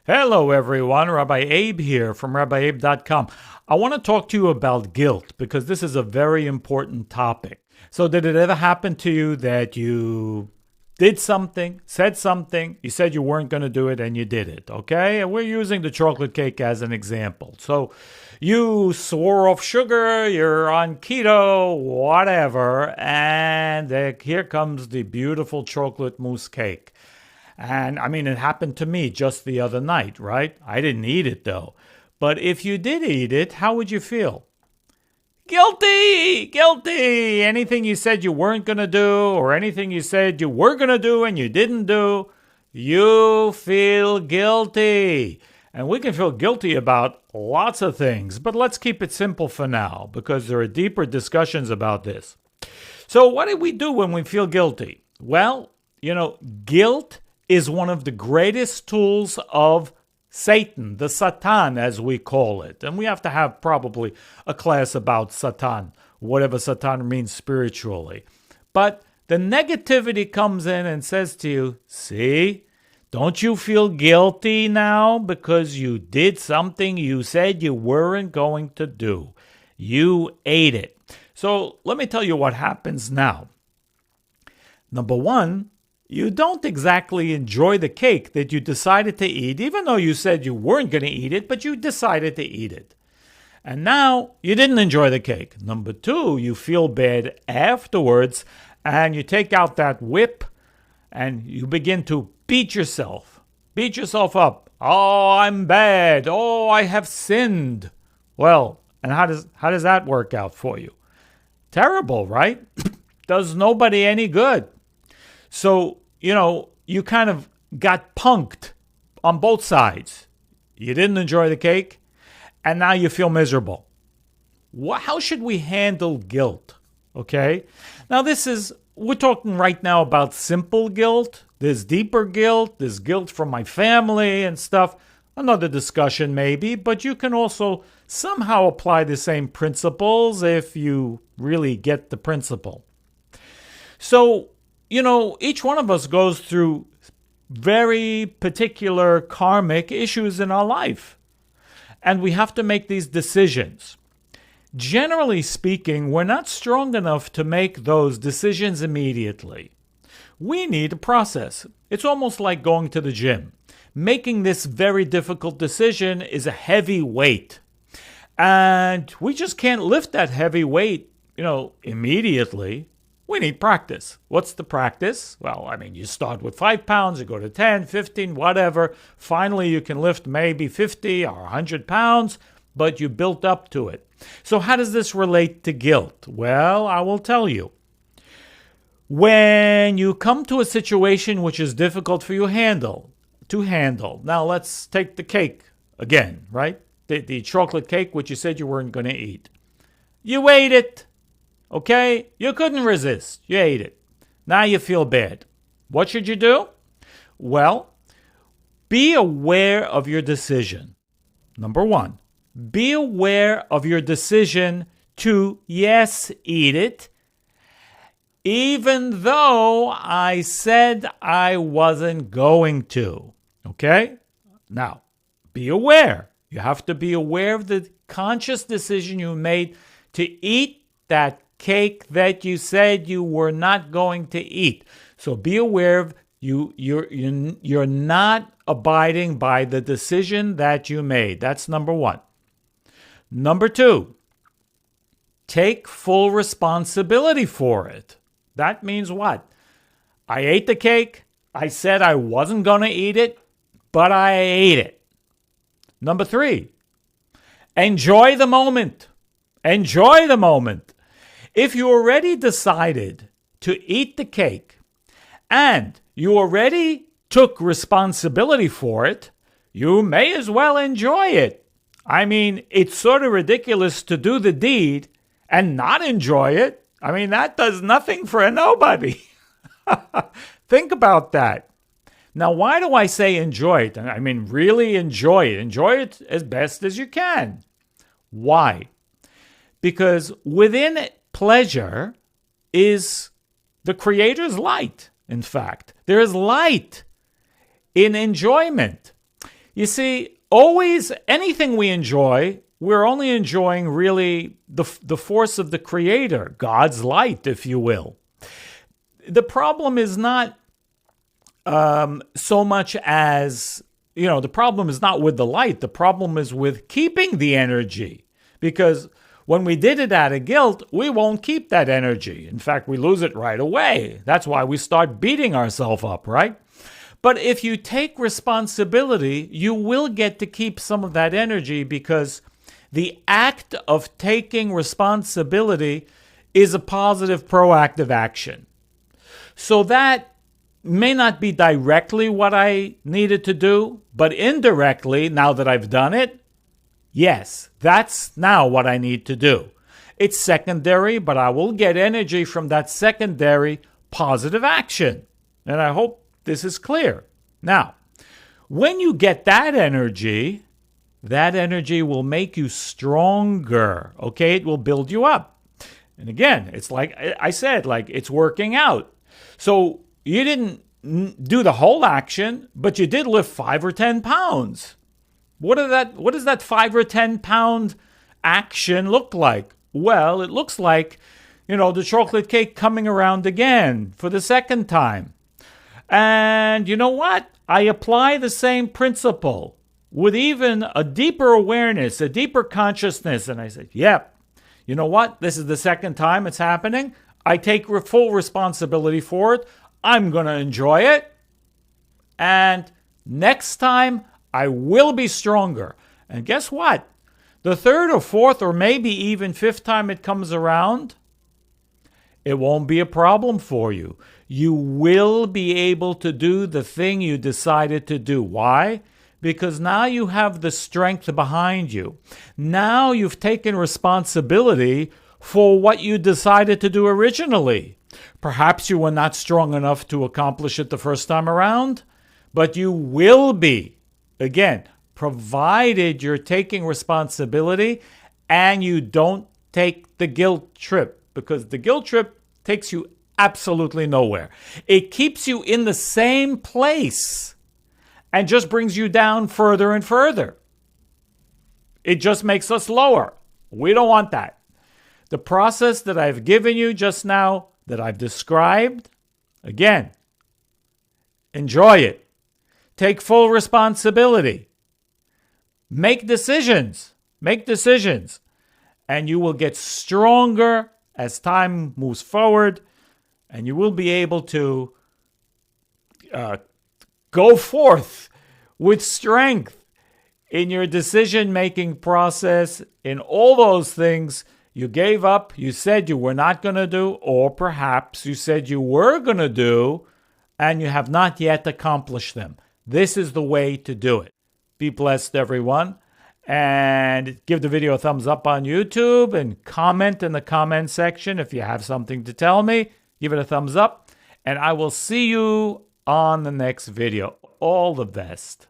Hello, everyone. Rabbi Abe here from RabbiAbe.com. I want to talk to you about guilt because this is a very important topic. So did it ever happen to you that you did something, said something, you said you weren't going to do it and you did it, okay? And we're using the chocolate cake as an example. So you swore off sugar, you're on keto, whatever, and here comes the beautiful chocolate mousse cake. And I mean, it happened to me just the other night, right? I didn't eat it though. But if you did eat it, how would you feel? Guilty! Guilty! Anything you said you weren't going to do, or anything you said you were going to do and you didn't do, you feel guilty. And we can feel guilty about lots of things, but let's keep it simple for now because there are deeper discussions about this. So what do we do when we feel guilty? Well, guilt is one of the greatest tools of Satan, the Satan as we call it. And we have to have probably a class about Satan, whatever Satan means spiritually. But the negativity comes in and says to you, see, don't you feel guilty now because you did something you said you weren't going to do? You ate it. So let me tell you what happens now. Number one, you don't exactly enjoy the cake that you decided to eat, even though you said you weren't going to eat it, but you decided to eat it. And now you didn't enjoy the cake. Number two, you feel bad afterwards, and you take out that whip and you begin to beat yourself up. Oh, I'm bad. Oh, I have sinned. Well, and how does that work out for you? Terrible, right? Does nobody any good. So, you kind of got punked on both sides. You didn't enjoy the cake, and now you feel miserable. How should we handle guilt? Okay? Now, we're talking right now about simple guilt. There's deeper guilt. There's guilt from my family and stuff. Another discussion maybe, but you can also somehow apply the same principles if you really get the principle. So, each one of us goes through very particular karmic issues in our life. And we have to make these decisions. Generally speaking, we're not strong enough to make those decisions immediately. We need a process. It's almost like going to the gym. Making this very difficult decision is a heavy weight. And we just can't lift that heavy weight, immediately. We need practice. What's the practice? Well, you start with 5 pounds, you go to 10, 15, whatever. Finally, you can lift maybe 50 or 100 pounds, but you built up to it. So how does this relate to guilt? Well, I will tell you. When you come to a situation which is difficult for you to handle. Now, let's take the cake again, right? The chocolate cake, which you said you weren't going to eat. You ate it. Okay? You couldn't resist. You ate it. Now you feel bad. What should you do? Well, be aware of your decision. Number one, be aware of your decision to, yes, eat it, even though I said I wasn't going to. Okay? Now, be aware. You have to be aware of the conscious decision you made to eat that cake that you said you were not going to eat. So be aware of you're not abiding by the decision that you made. That's number one. Number two, take full responsibility for it. That means what? I ate the cake. I said I wasn't going to eat it, but I ate it. Number three, enjoy the moment. Enjoy the moment. If you already decided to eat the cake and you already took responsibility for it, you may as well enjoy it. It's sort of ridiculous to do the deed and not enjoy it. That does nothing for nobody. Think about that. Now, why do I say enjoy it? Really enjoy it. Enjoy it as best as you can. Why? Because within pleasure is the Creator's light, in fact. There is light in enjoyment. You see, always anything we enjoy, we're only enjoying really the force of the Creator, God's light, if you will. The problem is not so much as, the problem is not with the light. The problem is with keeping the energy. Because when we did it out of guilt, we won't keep that energy. In fact, we lose it right away. That's why we start beating ourselves up, right? But if you take responsibility, you will get to keep some of that energy, because the act of taking responsibility is a positive, proactive action. So that may not be directly what I needed to do, but indirectly, now that I've done it, yes, that's now what I need to do. It's secondary, but I will get energy from that secondary positive action. And I hope this is clear. Now, when you get that energy will make you stronger, okay? It will build you up. And again, it's like I said, like it's working out. So you didn't do the whole action, but you did lift 5 or 10 pounds. What does that 5 or 10 pound action look like? Well, it looks like, the chocolate cake coming around again for the second time. And you know what? I apply the same principle with even a deeper awareness, a deeper consciousness. And I said, yep, you know what? This is the second time it's happening. I take full responsibility for it. I'm going to enjoy it. And next time, I will be stronger. And guess what? The third or fourth or maybe even fifth time it comes around, it won't be a problem for you. You will be able to do the thing you decided to do. Why? Because now you have the strength behind you. Now you've taken responsibility for what you decided to do originally. Perhaps you were not strong enough to accomplish it the first time around, but you will be. Again, provided you're taking responsibility and you don't take the guilt trip, because the guilt trip takes you absolutely nowhere. It keeps you in the same place and just brings you down further and further. It just makes us lower. We don't want that. The process that I've given you just now, that I've described, again, enjoy it. Take full responsibility. Make decisions. And you will get stronger as time moves forward, and you will be able to go forth with strength in your decision-making process, in all those things you gave up, you said you were not going to do, or perhaps you said you were going to do, and you have not yet accomplished them. This is the way to do it. Be blessed, everyone. And give the video a thumbs up on YouTube and comment in the comment section if you have something to tell me. Give it a thumbs up. And I will see you on the next video. All the best.